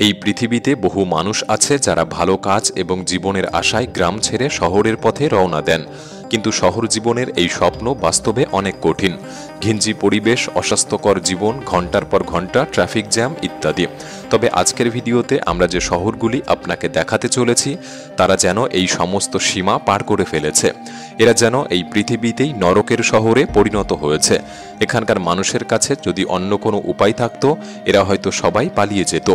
এই পৃথিবীতে বহু মানুষ আছে যারা ভালো কাজ এবং জীবনের আশায় গ্রাম ছেড়ে শহরের পথে রওনা দেন, কিন্তু শহর জীবনের এই স্বপ্ন বাস্তবে অনেক কঠিন। ঘিঞ্জি পরিবেশ, অস্বাস্থ্যকর জীবন, ঘন্টার পর ঘন্টা ট্রাফিক জ্যাম ইত্যাদি। তবে আজকের ভিডিওতে আমরা যে শহরগুলি আপনাকে দেখাতে চলেছি তারা যেন এই সমস্ত সীমা পার করে ফেলেছে। এরা যেন এই পৃথিবীতেই নরকের শহরে পরিণত হয়েছে। এখানকার মানুষের কাছে যদি অন্য কোনো উপায় থাকতো এরা হয়তো সবাই পালিয়ে যেত।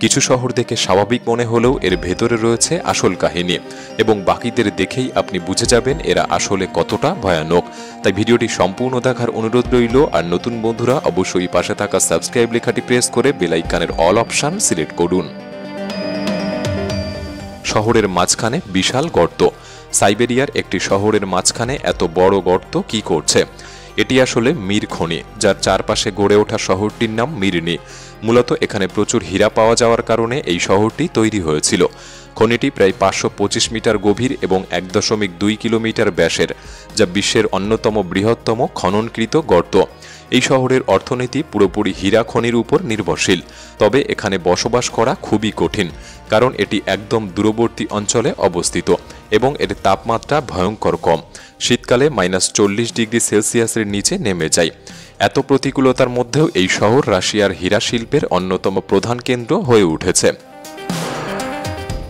কিছু শহর দেখে স্বাভাবিক মনে হলেও এর ভেতরে রয়েছে আসল কাহিনী, এবং বাকিদের দেখেই আপনি বুঝে যাবেন এরা আসলে কতটা ভয়ানক। তাই ভিডিওটি সম্পূর্ণ দেখার অনুরোধ রইল। আর নতুন বন্ধুরা অবশ্যই পাশে থাকা সাবস্ক্রাইব লেখাটি প্রেস করে বেল আইকনের অল অপশন সিলেক্ট করুন। শহরের মাঝখানে বিশাল গর্ত। সাইবেরিয়ার একটি শহরের মাঝখানে এত বড় গর্ত কি করছে? এটি আসলে মির খনি, যার চারপাশে গড়ে ওঠা শহরটির নাম মিরনি। মূলত এখানে প্রচুর হীরা পাওয়া যাওয়ার কারণে এই শহরটি তৈরি হয়েছিল। খনিটি প্রায় 525 মিটার গভীর এবং 1.2 কিলোমিটার ব্যাসের, যা বিশ্বের অন্যতম বৃহত্তম খননকৃত গর্ত। এই শহরের অর্থনীতি পুরোপুরি হীরা খনির উপর নির্ভরশীল। তবে এখানে বসবাস করা খুবই কঠিন, কারণ এটি একদম দূরবর্তী অঞ্চলে অবস্থিত এবং এর তাপমাত্রা ভয়ঙ্কর কম। শীতকালে -40 ডিগ্রি সেলসিয়াসের নিচে নেমে যায়। এত প্রতিকূলতার মধ্যেও এই শহর রাশিয়ার হীরা শিল্পের অন্যতম প্রধান কেন্দ্র হয়ে উঠেছে।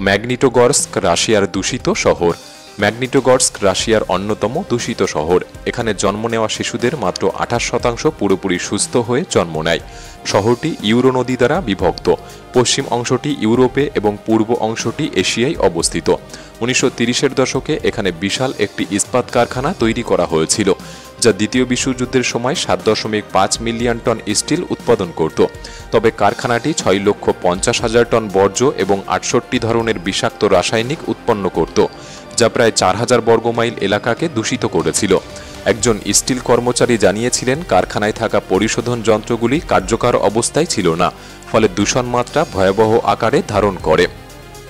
ম্যাগনিটোগর্স্ক রাশিয়ার দূষিত শহর। ম্যাগনিটোগর্স্ক রাশিয়ার অন্যতম দূষিত শহর। এখানে জন্ম নেওয়া শিশুদের মাত্র 28% পুরোপুরি সুস্থ হয়ে জন্ম নেয়। শহরটি ইউরো নদী দ্বারা বিভক্ত। পশ্চিম অংশটি ইউরোপে এবং পূর্ব অংশটি এশিয়ায় অবস্থিত। 1930-এর দশকে এখানে বিশাল একটি ইস্পাত কারখানা তৈরি করা হয়েছিল, যা দ্বিতীয় বিশ্বযুদ্ধের সময় 7.5 মিলিয়ন টন স্টিল উৎপাদন করত। তবে কারখানাটি 6,50,000 টন বর্জ্য এবং 68 ধরনের বিষাক্ত রাসায়নিক উৎপন্ন করত, যা প্রায় 4000 বর্গমাইল এলাকাকে দূষিত করেছিল। একজন স্টিল কর্মচারী জানিয়েছিলেন কারখানায় থাকা পরিশোধন যন্ত্রগুলি কার্যকর অবস্থায় ছিল না, ফলে দূষণ মাত্রা ভয়াবহ আকারে ধারণ করে।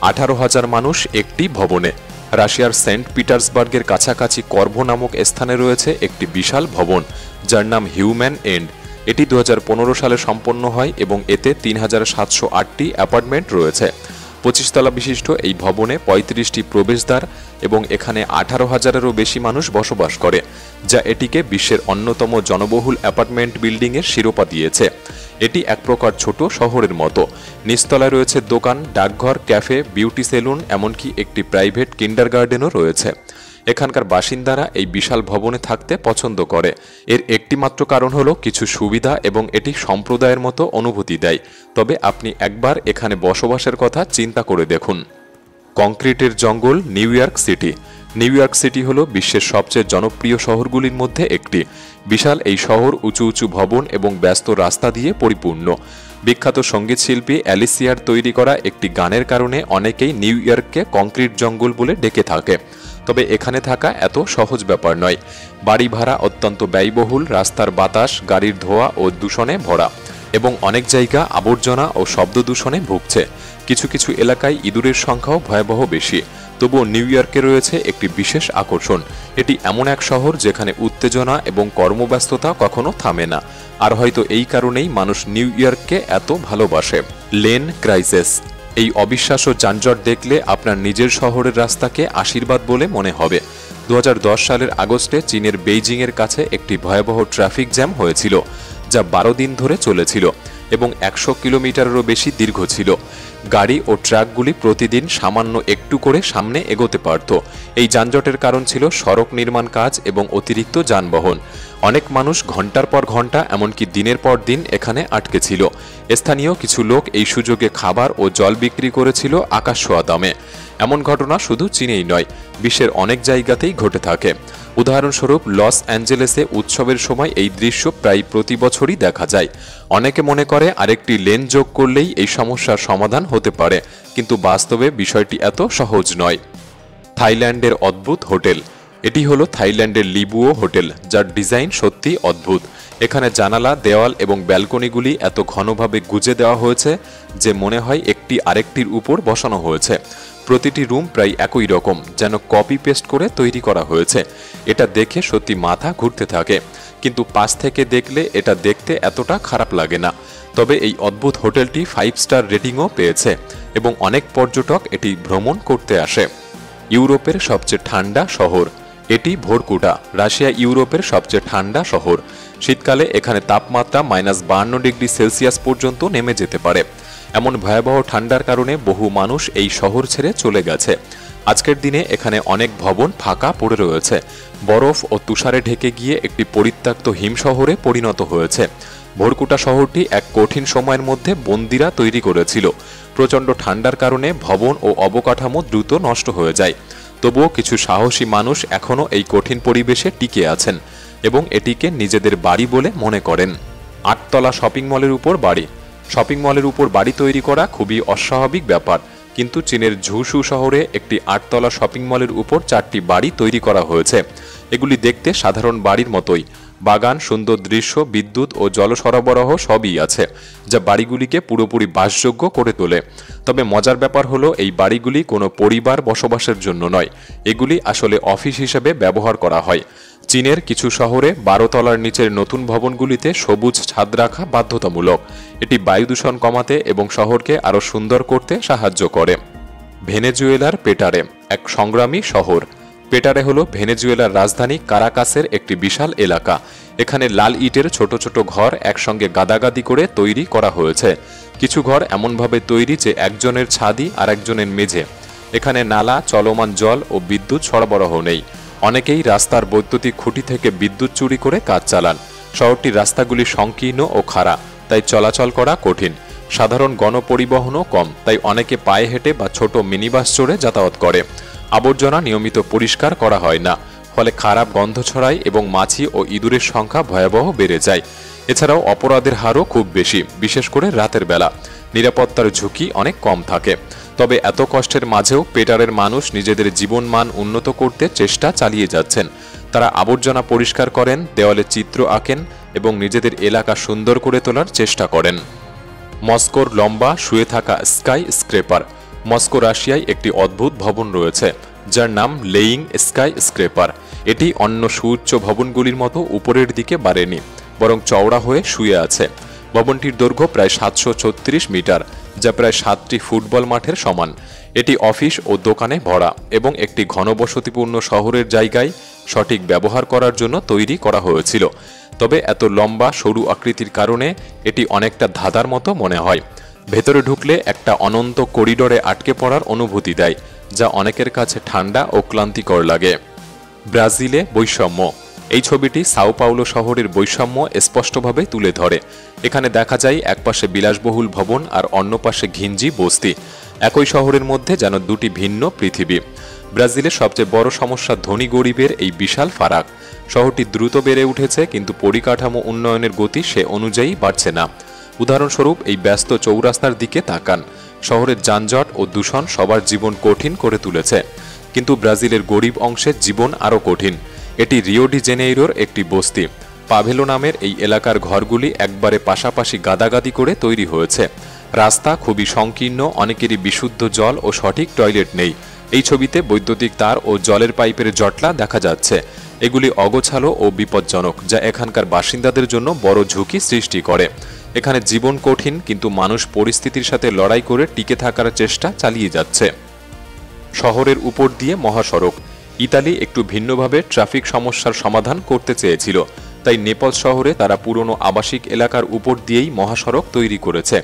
18,000 মানুষ একটি ভবনে। রাশিয়ার সেন্ট পিটার্সবার্গের কাছাকাছি কর্ভো নামক স্থানে রয়েছে একটি বিশাল ভবন, যার নাম হিউম্যান এন্ড। এটি 2015 সালে সম্পন্ন হয় এবং এতে 3708টি অ্যাপার্টমেন্ট রয়েছে। 25 তলা বিশিষ্ট এই ভবনে 35টি প্রবেশদ্বার এবং এখানে 18,000-এরও বেশি মানুষ বসবাস করে, যা এটিকে বিশ্বের অন্যতম জনবহুল অ্যাপার্টমেন্ট বিল্ডিংয়ের শিরোপা দিয়েছে। এটি এক প্রকার ছোট শহরের মতো। নিচতলায় রয়েছে দোকান, ডাকঘর, ক্যাফে, বিউটি সেলুন, এমনকি একটি প্রাইভেট কিন্ডারগার্টেনও রয়েছে। এখানকার বাসিন্দারা এই বিশাল ভবনে থাকতে পছন্দ করে। এর একটিমাত্র কারণ হলো কিছু সুবিধা এবং এটি সম্প্রদায়ের মতো অনুভূতি দেয়। তবে আপনি একবার এখানে বসবাসের কথা চিন্তা করে দেখুন। কংক্রিটের জঙ্গল। New York city. New York city হলো বিশ্বের সবচেয়ে জনপ্রিয় শহরগুলির মধ্যে একটি। বিশাল এই শহর উঁচু উঁচু ভবন এবং ব্যস্ত রাস্তা দিয়ে পরিপূর্ণ। বিখ্যাত সঙ্গীত শিল্পী অ্যালিসিয়ার তৈরি করা একটি গানের কারণে অনেকেই নিউ ইয়র্ককে কংক্রিট জঙ্গল বলে ডেকে থাকে। তবে এখানে থাকা এত সহজ ব্যাপার নয়। বাড়ি ভাড়া অত্যন্ত ব্যয়বহুল, রাস্তার বাতাস গাড়ির ধোঁয়া ও দূষণে ভরা, এবং অনেক জায়গা আবর্জনা ও শব্দ দূষণে ভুগছে। কিছু কিছু এলাকায় ইঁদুরের সংখ্যাও ভয়াবহ বেশি। তবুও নিউ ইয়র্কে রয়েছে একটি বিশেষ আকর্ষণ। এটি এমন এক শহর যেখানে উত্তেজনা এবং কর্মব্যস্ততা কখনো থামে না। আর হয়তো এই কারণেই মানুষ নিউ ইয়র্ককে এত ভালোবাসে। Lane crisis. এই অবিশ্বাস্য যানজট দেখলে আপনার নিজের শহরের রাস্তাকে আশীর্বাদ বলে মনে হবে। 2010 সালের আগস্টে চীনের বেইজিংয়ের কাছে একটি ভয়াবহ ট্রাফিক জ্যাম হয়েছিল, যা 12 দিন ধরে চলেছিল এবং 100 কিলোমিটারেরও বেশি দীর্ঘ ছিল। গাড়ি ও ট্রাকগুলি প্রতিদিন সামান্য একটু করে সামনে এগোতে পারত। এই যানজটের কারণ ছিল সড়ক নির্মাণ কাজ এবং অতিরিক্ত যানবাহন। অনেক মানুষ ঘন্টার পর ঘন্টা, এমনকি দিনের পর দিন এখানে আটকে ছিল। স্থানীয় কিছু লোক এই সুযোগে খাবার ও জল বিক্রি করেছিল আকাশ ছোঁয়া দামে। এমন ঘটনা শুধু চীনেই নয়, বিশ্বের অনেক জায়গাতেই ঘটে থাকে। উদাহরণস্বরূপ লস অ্যাঞ্জেলেসে উৎসবের সময় এই দৃশ্য প্রায় প্রতি বছরই দেখা যায়। অনেকে মনে করে আরেকটি লেন যোগ করলেই এই সমস্যার সমাধান হতে পারে, কিন্তু বাস্তবে বিষয়টি এত সহজ নয়। থাইল্যান্ডের অদ্ভুত হোটেল। এটি হলো থাইল্যান্ডের লিবুও হোটেল, যার ডিজাইন সত্যি অদ্ভুত। এখানে জানালা, দেওয়াল এবং ব্যালকনিগুলি এত ঘনভাবে গুজে দেওয়া হয়েছে যে মনে হয় একটি আরেকটির উপর বসানো হয়েছে। প্রতিটি রুম প্রায় একই রকম, যেন কপি পেস্ট করে তৈরি করা হয়েছে। এটা দেখে সত্যি মাথা ঘুরতে থাকে, কিন্তু পাশ থেকে দেখলে এটা দেখতে এতটা খারাপ লাগে না। তবে এই অদ্ভুত হোটেলটি 5 স্টার রেটিংও পেয়েছে এবং অনেক পর্যটক এটি ভ্রমণ করতে আসে। ইউরোপের সবচেয়ে ঠান্ডা শহর, এটি ভোরকুটা। রাশিয়া ইউরোপের সবচেয়ে ঠান্ডা শহর। শীতকালে এখানে তাপমাত্রা -52 ডিগ্রি সেলসিয়াস পর্যন্ত নেমে যেতে পারে। এমন ভয়াবহ ঠান্ডার কারণে বহু মানুষ এই শহর ছেড়ে চলে গেছে। আজকের দিনে এখানে অনেক ভবন ফাঁকা পড়ে রয়েছে। বরফ ও তুষারে ঢেকে গিয়ে একটি পরিত্যক্ত হিমশহরে পরিণত হয়েছে। ভোরকুটা শহরটি এক কঠিন সময়ের মধ্যে বন্দিরা তৈরি করেছিল। প্রচণ্ড ঠান্ডার কারণে ভবন ও অবকাঠামো দ্রুত নষ্ট হয়ে যায়। তবুও কিছু সাহসী মানুষ এখনও এই কঠিন পরিবেশে টিকে আছেন এবং এটিকে নিজেদের বাড়ি বলে মনে করেন। 8 তলা শপিং মলের উপর বাড়ি। শপিং মলের উপর বাড়ি তৈরি করা খুবই অস্বাভাবিক ব্যাপার, কিন্তু চীনের ঝুসু শহরে একটি 8 তলা শপিং মলের উপর 4টি বাড়ি তৈরি করা হয়েছে। এগুলি দেখতে সাধারণ বাড়ির মতোই। বাগান, সুন্দর দৃশ্য, বিদ্যুৎ ও জল সরবরাহ সবই আছে, যা বাড়িগুলিকে পুরোপুরি বাসযোগ্য করে তোলে। তবে মজার ব্যাপার হলো এই বাড়িগুলি কোনো পরিবার বসবাসের জন্য নয়, এগুলি আসলে অফিস হিসেবে ব্যবহার করা হয়। চীনের কিছু শহরে 12 তলার নিচের নতুন ভবনগুলিতে সবুজ ছাদ রাখা বাধ্যতামূলক। এটি বায়ু দূষণ কমাতে এবং শহরকে আরও সুন্দর করতে সাহায্য করে। ভেনেজুয়েলার পেটারে, এক সংগ্রামী শহর। পেটারে হলো ভেনেজুয়েলার রাজধানী কারাকাসের একটি বিশাল এলাকা। এখানে লাল ইটের ছোট ছোট ঘর একসঙ্গে গাদাগাদি করে তৈরি করা হয়েছে। কিছু ঘর এমনভাবে তৈরি যে একজনের ছাদই আর একজনের মেঝে। এখানে নালা, চলমান জল ও বিদ্যুৎ সরবরাহ নেই। অনেকেই রাস্তার বৈদ্যুতিক খুঁটি থেকে বিদ্যুৎ চুরি করে কাজ চালান। শহরটির রাস্তাগুলি সংকীর্ণ ও খাড়া, তাই চলাচল করা কঠিন। সাধারণ গণপরিবহনও কম, তাই অনেকে পায়ে হেঁটে বা ছোট মিনিবাস চড়ে যাতায়াত করে। আবর্জনা নিয়মিত পরিষ্কার করা হয় না, ফলে খারাপ গন্ধ ছড়ায় এবং মাছি ও ইঁদুরের সংখ্যা ভয়াবহ বেড়ে যায়। এছাড়াও অপরাধের হারও খুব বেশি, বিশেষ করে রাতের বেলা। নিরাপত্তার ঝুঁকি অনেক কম থাকে। তবে এত কষ্টের মাঝেও পেটারের মানুষ নিজেদের জীবনমান উন্নত করতে চেষ্টা চালিয়ে যাচ্ছেন। তারা আবর্জনা পরিষ্কার করেন, দেওয়ালে চিত্র আঁকেন এবং নিজেদের এলাকা সুন্দর করে তোলার চেষ্টা করেন। মস্কোর লম্বা শুয়ে থাকা স্কাই স্ক্রেপার। মস্কো রাশিয়ায় একটি অদ্ভুত ভবন রয়েছে যার নাম লেইং স্কাই স্ক্রেপার। এটি অন্য সুউচ্চ ভবনগুলির মতো উপরের দিকে বাড়েনি, বরং চওড়া হয়ে শুয়ে আছে। ভবনটির দৈর্ঘ্য প্রায় 736 মিটার, যা প্রায় 7টি ফুটবল মাঠের সমান। এটি অফিস ও দোকানে ভরা এবং একটি ঘনবসতিপূর্ণ শহরের জায়গায় সঠিক ব্যবহার করার জন্য তৈরি করা হয়েছিল। তবে এত লম্বা সরু আকৃতির কারণে এটি অনেকটা ধাঁধার মতো মনে হয়। ভেতরে ঢুকলে একটা অনন্ত করিডোরে আটকে পড়ার অনুভূতি দেয়, যা অনেকের কাছে ঠান্ডা ও ক্লান্তিকর লাগে। ব্রাজিলে বৈষম্য। এই ছবিটি সাও পাউলো শহরের বৈষম্য স্পষ্টভাবে তুলে ধরে। এখানে দেখা যায় একপাশে বিলাসবহুল ভবন আর অন্য পাশে ঘিঞ্জি বস্তি। একই শহরের মধ্যে যেন দুটি ভিন্ন পৃথিবী। ব্রাজিলের সবচেয়ে বড় সমস্যা ধনী গরিবের এই বিশাল ফারাক। শহরটি দ্রুত বেড়ে উঠেছে, কিন্তু পরিকাঠামো উন্নয়নের গতি সে অনুযায়ী বাড়ছে না। উদাহরণস্বরূপ এই ব্যস্ত চৌরাস্তার দিকে তাকান। শহরের যানজট ও দূষণ সবার জীবন কঠিন করে তুলেছে। কিন্তু ব্রাজিলের গরিব অংশের জীবন আরও কঠিন। এটি রিও ডি জেনেইরোর একটি বস্তি। পাভেলো নামের এই এলাকার ঘরগুলি একবারে পাশাপাশি গাদাগাদি করে তৈরি হয়েছে। রাস্তা খুবই সংকীর্ণ, অনেকেরই বিশুদ্ধ জল ও সঠিক টয়লেট নেই। এই ছবিতে বৈদ্যুতিক তার ও জলের পাইপের জটলা দেখা যাচ্ছে। এগুলি অগোছালো ও বিপজ্জনক, যা এখানকার বাসিন্দাদের জন্য বড় ঝুঁকি সৃষ্টি করে। এখানে জীবন কঠিন, কিন্তু মানুষ পরিস্থিতির সাথে লড়াই করে টিকে থাকার চেষ্টা চালিয়ে যাচ্ছে। শহরের উপর দিয়ে মহাসড়ক। ইতালি একটু ভিন্নভাবে ট্রাফিক সমস্যার সমাধান করতে চেয়েছিল, তাই নেপলস শহরে তারা পুরনো আবাসিক এলাকার উপর দিয়েই মহাসড়ক তৈরি করেছে।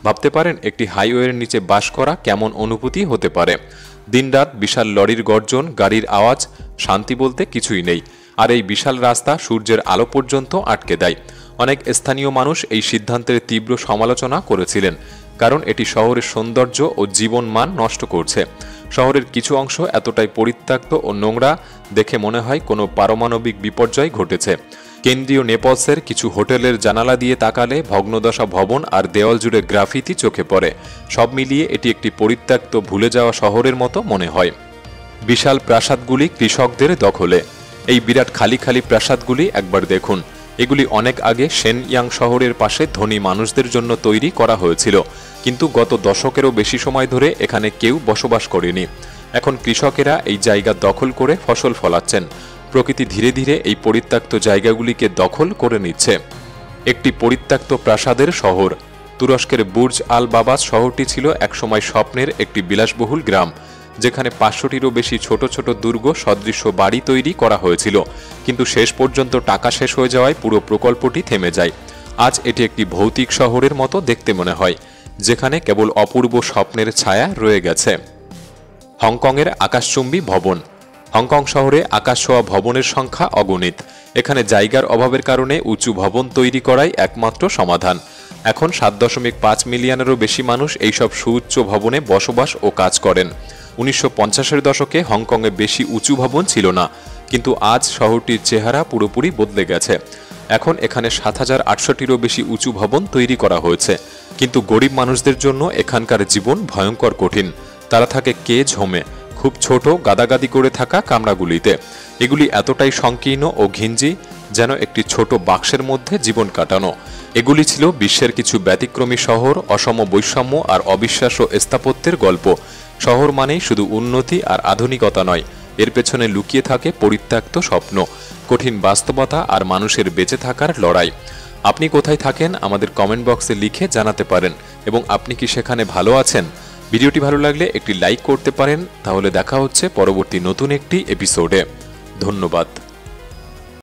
ভাবতে পারেন একটি হাইওয়ের নিচে বাস করা কেমন অনুভূতি হতে পারে। দিনরাত বিশাল লরির গর্জন, গাড়ির আওয়াজ, শান্তি বলতে কিছুই নেই। আর এই বিশাল রাস্তা সূর্যের আলো পর্যন্ত আটকে দেয়। অনেক স্থানীয় মানুষ এই সিদ্ধান্তের তীব্র সমালোচনা করেছিলেন, কারণ এটি শহরের সৌন্দর্য ও জীবনমান নষ্ট করছে। শহরের কিছু অংশ এতটাই পরিত্যক্ত ও নোংরা দেখে মনে হয় কোনো পারমাণবিক বিপর্যয় ঘটেছে। কেন্দ্রীয় নেপলসের কিছু হোটেলের জানালা দিয়ে তাকালে ভগ্নদশা ভবন আর দেওয়াল জুড়ে গ্রাফিতি চোখে পড়ে। সব মিলিয়ে এটি একটি পরিত্যক্ত, ভুলে যাওয়া শহরের মতো মনে হয়। বিশাল প্রাসাদগুলি কৃষকদের দখলে। এই বিরাট খালি খালি প্রাসাদগুলি একবার দেখুন। এগুলি অনেক আগে শেনইয়াং শহরের পাশে ধনী মানুষদের জন্য তৈরি করা হয়েছিল, কিন্তু গত দশকেরও বেশি সময় ধরে এখানে কেউ বসবাস করেনি। এখন কৃষকেরা এই জায়গা দখল করে ফসল ফলাচ্ছেন। প্রকৃতি ধীরে ধীরে এই পরিত্যক্ত জায়গাগুলিকে দখল করে নিচ্ছে। একটি পরিত্যক্ত প্রাসাদের শহর। তুরস্কের বুর্জ আল বাবাস শহরটি ছিল একসময় স্বপ্নের একটি বিলাসবহুল গ্রাম, যেখানে 500টিরও বেশি ছোট ছোট দুর্গ সদৃশ্য বাড়ি তৈরি করা হয়েছিল, কিন্তু শেষ পর্যন্ত টাকা শেষ হয়ে যাওয়ায় পুরো প্রকল্পটি থেমে যায়। আজ এটি একটি ভৌতিক শহরের মতো দেখতে মনে হয়, যেখানে কেবল অপূর্ব স্বপ্নের ছায়া রয়ে গেছে। হংকংয়ের আকাশচুম্বী ভবন। হংকং শহরে আকাশ ছোঁয়া ভবনের সংখ্যা অগণিত। এখানে জায়গার অভাবের কারণে উঁচু ভবন তৈরি করাই একমাত্র সমাধান। এখন 7.5 মিলিয়নেরও বেশি মানুষ এইসব সুউচ্চ ভবনে বসবাস ও কাজ করেন। 1950-এর দশকে হংকংয়ে বেশি উঁচু ভবন ছিল না, কিন্তু আজ শহরটির চেহারা পুরোপুরি বদলে গেছে। এখন এখানে 7,800টিরও বেশি উঁচু ভবন তৈরি করা হয়েছে, কিন্তু গরিব মানুষদের জন্য এখানকার জীবন ভয়ঙ্কর কঠিন। তারা থাকে কেজ হোমে, খুব ছোট গাদাগাদি করে থাকা কামরাগুলিতে। এগুলি এতটাই সংকীর্ণ ও ঘিঞ্জি যেন একটি ছোট বাক্সের মধ্যে জীবন কাটানো। এগুলি ছিল বিশ্বের কিছু ব্যতিক্রমী শহর, অসম বৈষম্য আর অবিশ্বাস্য স্থাপত্যের গল্প। শহর মানেই শুধু উন্নতি আর আধুনিকতা নয়, এর পেছনে লুকিয়ে থাকে পরিত্যক্ত স্বপ্ন, কঠিন বাস্তবতা আর মানুষের বেঁচে থাকার লড়াই। আপনি কোথায় থাকেন আমাদের কমেন্ট বক্সে লিখে জানাতে পারেন, এবং আপনি কি সেখানে ভালো আছেন? ভিডিওটি ভালো লাগলে একটি লাইক করতে পারেন। তাহলে দেখা হচ্ছে পরবর্তী নতুন একটি এপিসোডে। ধন্যবাদ।